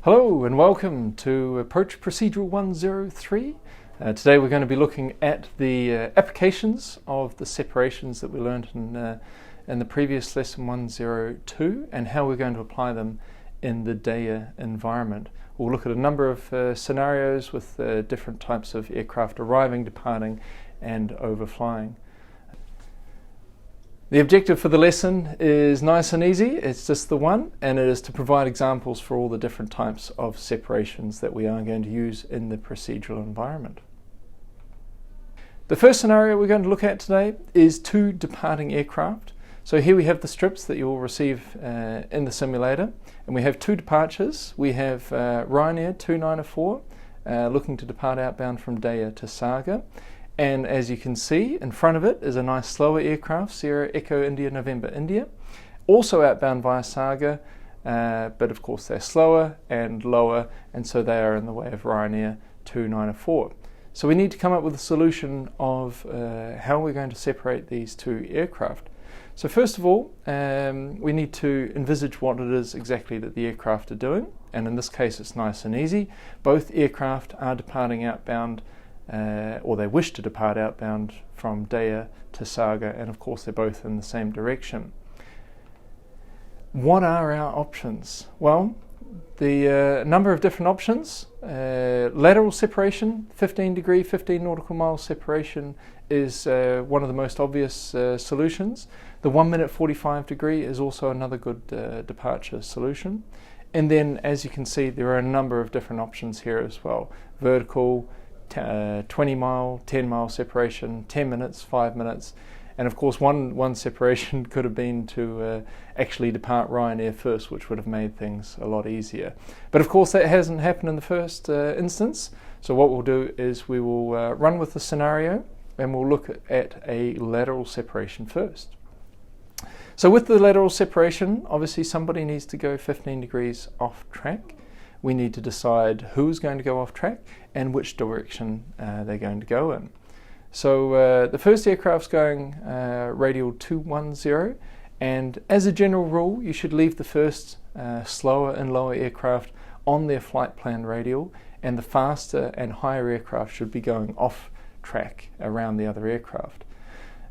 Hello and welcome to Approach Procedural 103. Today we're going to be looking at the applications of the separations that we learned in the previous lesson 102 and how we're going to apply them in the DEA environment. We'll look at a number of scenarios with different types of aircraft arriving, departing and overflying. The objective for the lesson is nice and easy, it's just the one, and it is to provide examples for all the different types of separations that we are going to use in the procedural environment. The first scenario we're going to look at today is two departing aircraft. So here we have the strips that you will receive in the simulator, and we have two departures. We have Ryanair 294 looking to depart outbound from Deya to Saga. And as you can see, in front of it is a nice slower aircraft, Sierra Echo India November India, also outbound via Saga, but of course they're slower and lower, and so they are in the way of Ryanair 294. So we need to come up with a solution of how we're going to separate these two aircraft. So first of all, we need to envisage what it is exactly that the aircraft are doing, and in this case it's nice and easy. Both aircraft are departing outbound or they wish to depart outbound from Deya to Saga, and of course they're both in the same direction. What are our options? Well, the number of different options. Lateral separation, 15 degree, 15 nautical mile separation is one of the most obvious solutions. The 1 minute 45 degree is also another good departure solution. And then, as you can see, there are a number of different options here as well. Vertical, 20 mile, 10 mile separation, 10 minutes, 5 minutes, and of course one separation could have been to actually depart Ryanair first, which would have made things a lot easier. But of course that hasn't happened in the first instance, so what we'll do is we will run with the scenario and we'll look at a lateral separation first. So with the lateral separation, obviously somebody needs to go 15 degrees off track. We need to decide who's going to go off track and which direction they're going to go in. So the first aircraft's going radial 210, and as a general rule you should leave the first slower and lower aircraft on their flight plan radial, and the faster and higher aircraft should be going off track around the other aircraft.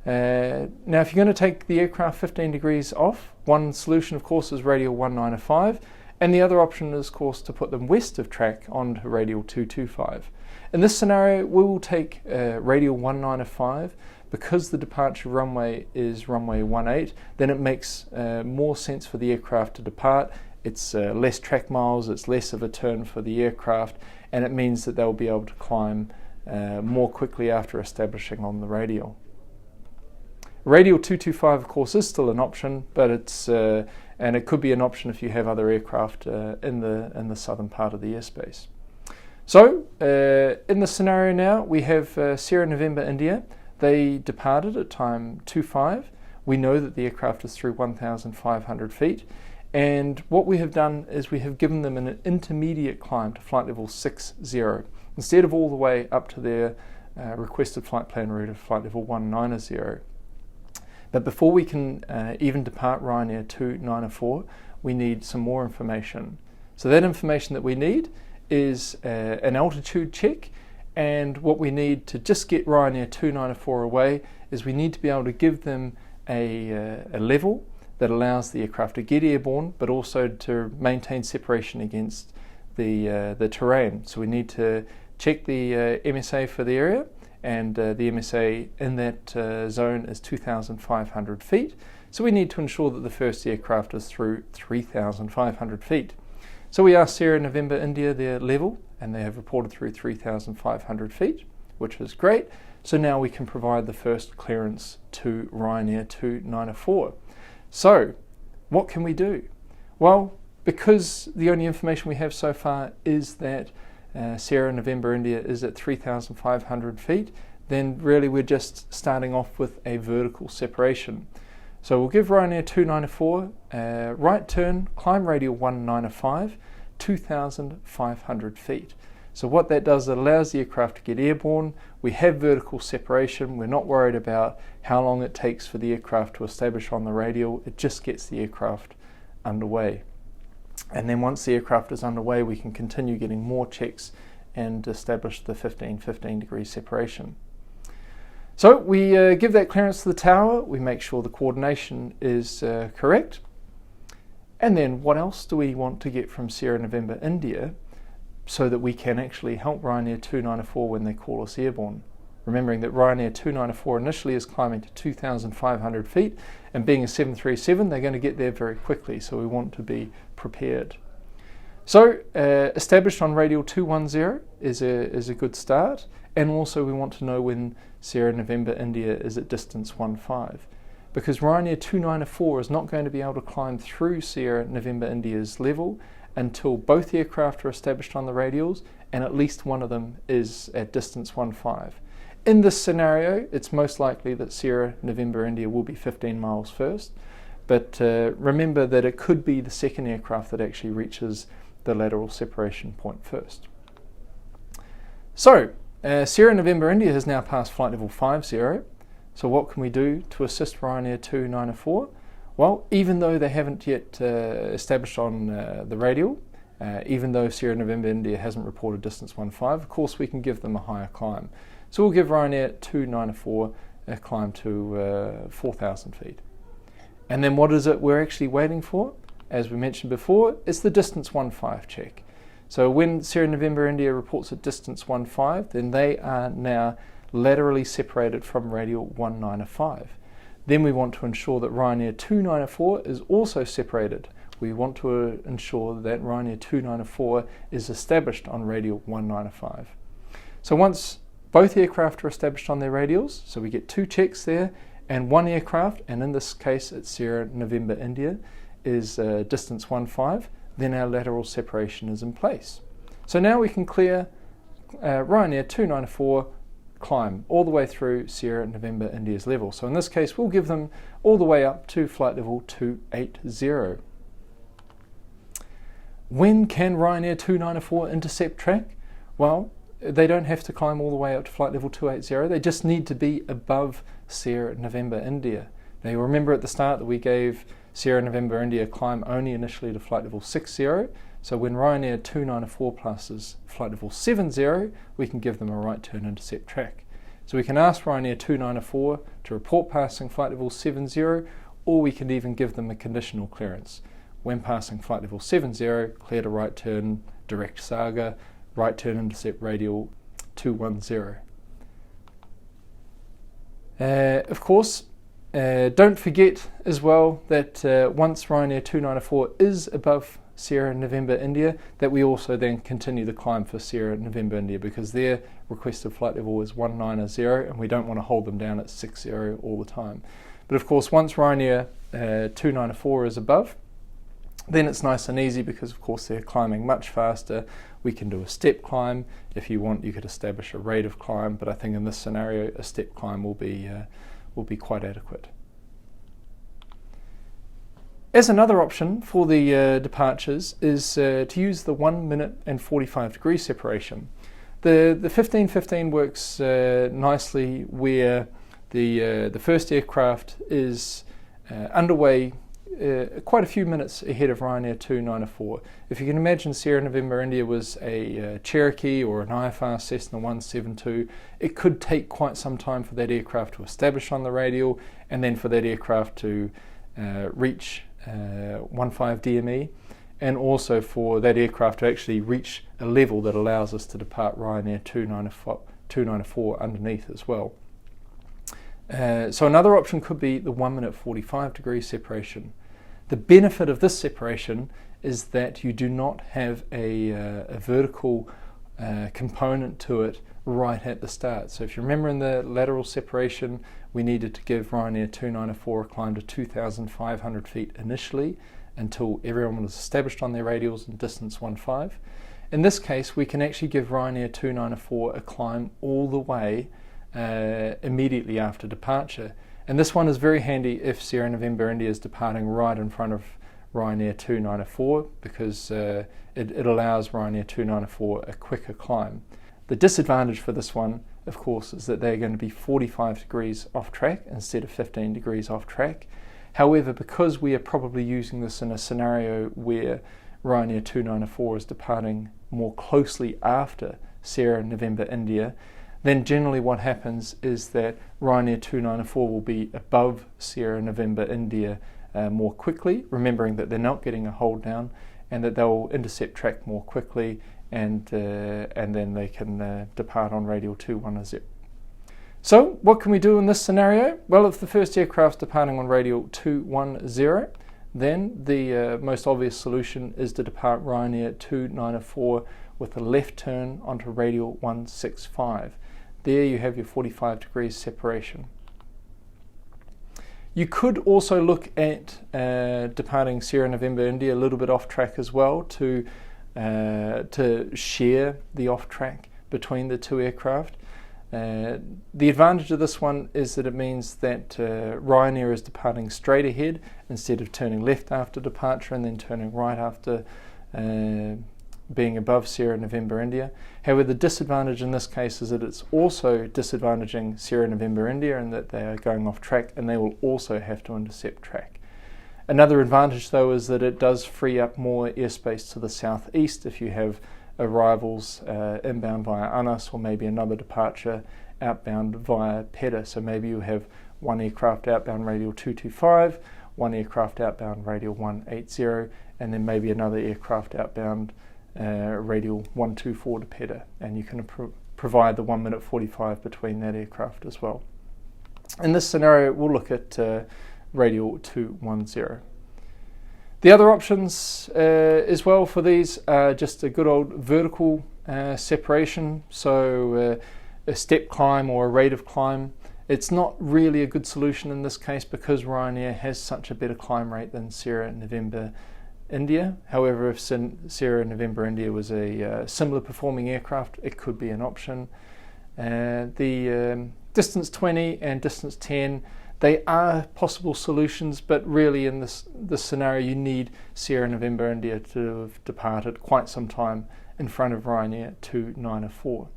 Now if you're going to take the aircraft 15 degrees off, one solution of course is radial 195. And the other option is, of course, to put them west of track onto radial 225. In this scenario, we will take radial 195 because the departure runway is runway 18. Then it makes more sense for the aircraft to depart. It's less track miles, it's less of a turn for the aircraft, and it means that they'll be able to climb more quickly after establishing on the radial. Radial 225, of course, is still an option, but it's and it could be an option if you have other aircraft in the southern part of the airspace. So in the scenario now, we have Sierra November India. They departed at time 25. We know that the aircraft is through 1,500 feet, and what we have done is we have given them an intermediate climb to flight level 60 instead of all the way up to their requested flight plan route of flight level 190. But before we can even depart Ryanair 294, we need some more information. So that information that we need is an altitude check, and what we need to just get Ryanair 294 away is we need to be able to give them a level that allows the aircraft to get airborne, but also to maintain separation against the terrain. So we need to check the MSA for the area, and the MSA in that zone is 2,500 feet. So we need to ensure that the first aircraft is through 3,500 feet. So we asked Sierra November India their level, and they have reported through 3,500 feet, which is great. So now we can provide the first clearance to Ryanair 294. So what can we do? Well, because the only information we have so far is that Sierra November India is at 3,500 feet, then really we're just starting off with a vertical separation. So we'll give Ryanair 294 right turn, climb radial 195, 2,500 feet. So what that does, it allows the aircraft to get airborne. We have vertical separation. We're not worried about how long it takes for the aircraft to establish on the radial. It just gets the aircraft underway. And then once the aircraft is underway, we can continue getting more checks and establish the 15 degree separation. So we give that clearance to the tower, we make sure the coordination is correct. And then what else do we want to get from Sierra November India so that we can actually help Ryanair 294 when they call us airborne? Remembering that Ryanair 294 initially is climbing to 2,500 feet, and being a 737, they're going to get there very quickly, so we want to be prepared. So established on radial 210 is a good start, and also we want to know when Sierra November India is at distance 15, because Ryanair 294 is not going to be able to climb through Sierra November India's level until both aircraft are established on the radials and at least one of them is at distance 15. In this scenario, it's most likely that Sierra November India will be 15 miles first, but remember that it could be the second aircraft that actually reaches the lateral separation point first. So, Sierra November India has now passed flight level 50. So what can we do to assist Ryanair 294? Well, even though they haven't yet established on the radial, even though Sierra November India hasn't reported distance 15, of course we can give them a higher climb. So we'll give Ryanair 294 a climb to 4,000 feet. And then what is it we're actually waiting for? As we mentioned before, it's the distance 15 check. So when Sierra November India reports at distance 15, then they are now laterally separated from radial 195. Then we want to ensure that Ryanair 294 is also separated. We want to ensure that Ryanair 294 is established on radial 195. So once both aircraft are established on their radials, so we get two checks there, and one aircraft, and in this case it's Sierra November India, is distance 15, then our lateral separation is in place. So now we can clear Ryanair 294 climb all the way through Sierra November India's level. So in this case we'll give them all the way up to flight level 280. When can Ryanair 294 intercept track? Well, they don't have to climb all the way up to flight level 280, they just need to be above Sierra November India. Now you remember at the start that we gave Sierra November India climb only initially to flight level 60, so when Ryanair 294 passes flight level 70, we can give them a right turn intercept track. So we can ask Ryanair 294 to report passing flight level 70, or we can even give them a conditional clearance. When passing flight level 70, clear to right turn direct Saga, right turn intercept radial 210. Of course, don't forget as well that once Ryanair 294 is above Sierra November India, that we also then continue the climb for Sierra November India, because their requested flight level is 190 and we don't want to hold them down at 60 all the time. But of course once Ryanair 294 is above, then it's nice and easy, because of course they're climbing much faster. We can do a step climb. If you want, you could establish a rate of climb, but I think in this scenario a step climb will be quite adequate. As another option for the departures is to use the 1 minute and 45 degree separation. The 1515 works nicely where the first aircraft is underway quite a few minutes ahead of Ryanair 294. If you can imagine Sierra November India was a Cherokee or an IFR Cessna 172, it could take quite some time for that aircraft to establish on the radial, and then for that aircraft to reach 15 DME, and also for that aircraft to actually reach a level that allows us to depart Ryanair 294 underneath as well. So another option could be the 1 minute 45 degree separation. The benefit of this separation is that you do not have a vertical component to it right at the start. So if you remember in the lateral separation, we needed to give Ryanair 294 a climb to 2,500 feet initially until everyone was established on their radials and distance 15. In this case, we can actually give Ryanair 294 a climb all the way immediately after departure. And this one is very handy if Sierra November India is departing right in front of Ryanair 294, because it allows Ryanair 294 a quicker climb. The disadvantage for this one, of course, is that they're going to be 45 degrees off track instead of 15 degrees off track. However, because we are probably using this in a scenario where Ryanair 294 is departing more closely after Sierra November India, then generally what happens is that Ryanair 294 will be above Sierra November India more quickly, remembering that they're not getting a hold down, and that they'll intercept track more quickly, and then they can depart on radial 210. So what can we do in this scenario? Well, if the first aircraft's departing on radial 210, then the most obvious solution is to depart Ryanair 294 with a left turn onto radial 165. There you have your 45 degrees separation. You could also look at departing Sierra November India a little bit off track as well to share the off track between the two aircraft. The advantage of this one is that it means that Ryanair is departing straight ahead instead of turning left after departure and then turning right after being above Sierra November India. However, the disadvantage in this case is that it's also disadvantaging Sierra November India in that they are going off track and they will also have to intercept track. Another advantage though is that it does free up more airspace to the southeast if you have arrivals inbound via Anas, or maybe another departure outbound via Pedder. So maybe you have one aircraft outbound radial 225, one aircraft outbound radial 180, and then maybe another aircraft outbound radial 124 to Pedder, and you can provide the 1 minute 45 between that aircraft as well. In this scenario, we'll look at radial 210. The other options as well for these are just a good old vertical separation, so a step climb or a rate of climb. It's not really a good solution in this case because Ryanair has such a better climb rate than Sierra November India. However, if Sierra November India was a similar performing aircraft, it could be an option. The distance 20 and distance 10, they are possible solutions, but really in this scenario you need Sierra November India to have departed quite some time in front of Ryanair 294.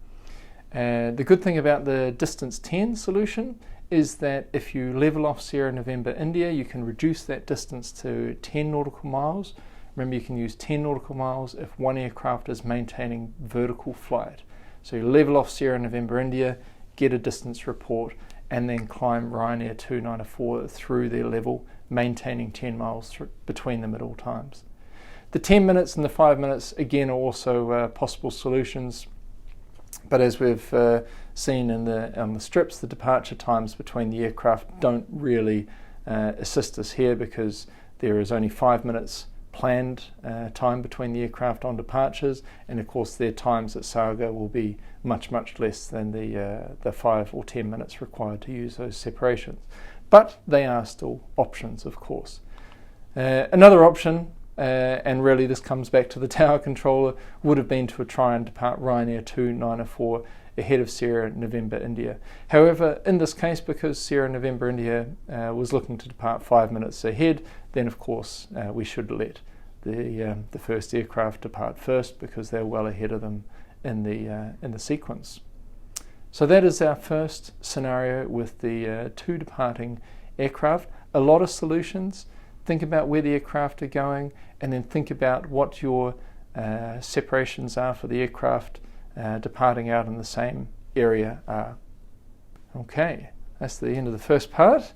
The good thing about the distance 10 solution is that if you level off Sierra November India, you can reduce that distance to 10 nautical miles. Remember, you can use 10 nautical miles if one aircraft is maintaining vertical flight. So you level off Sierra November India, get a distance report, and then climb Ryanair 294 through their level, maintaining 10 miles between them at all times. The 10 minutes and the 5 minutes, again, are also possible solutions. But as we've seen on the strips, the departure times between the aircraft don't really assist us here because there is only 5 minutes planned time between the aircraft on departures, and of course their times at Saga will be much less than the 5 or 10 minutes required to use those separations. But they are still options, of course. Another option, and really this comes back to the tower controller, would have been to try and depart Ryanair 294 ahead of Sierra November India. However, in this case, because Sierra November India was looking to depart 5 minutes ahead, then of course we should let the first aircraft depart first because they're well ahead of them in the sequence. So that is our first scenario with the two departing aircraft. A lot of solutions. Think about where the aircraft are going, and then think about what your separations are for the aircraft departing out in the same area are. Okay, that's the end of the first part.